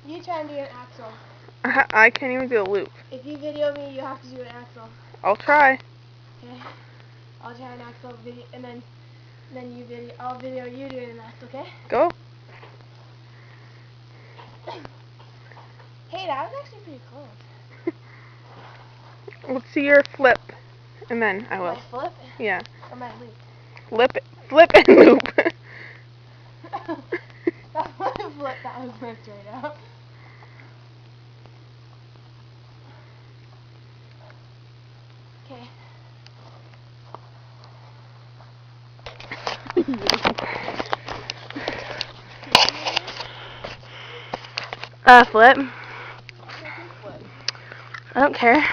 You try and do an axle. I can't even do a loop. If you video me, you have to do an axle. I'll try. Okay. I'll try an axle video, and then you video. I'll video you doing an axle. Okay. Go. Hey, that was actually pretty close. Let's see your flip, and then I will. My flip? Yeah. Or my loop? Flip and loop. That was my flip. That was my straight up. Okay. Flip. I don't care.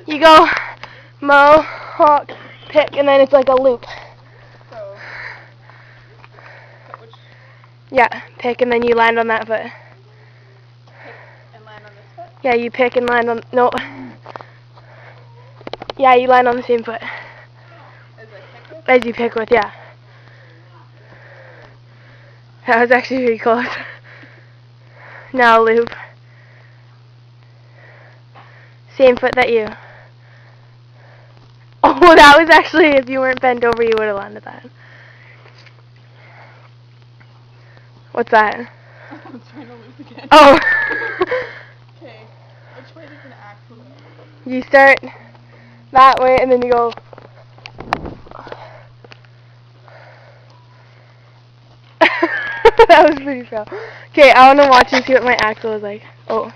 You go mow, hawk, pick, and then it's like a loop. So, Yeah, pick and then you land on that foot. pick and land on this foot? Yeah, you pick and land on, no. Yeah, you land on the same foot. As I pick with? As you pick with, yeah. That was actually pretty close. Now loop. Same foot that you. Oh, that was actually, if you weren't bent over, you would have landed that. What's that? I'm trying to loop again. Oh. Okay, which way does an axle go? You start that way and then you go. That was pretty fail. Okay, I want to watch and see what my axle is like. Oh.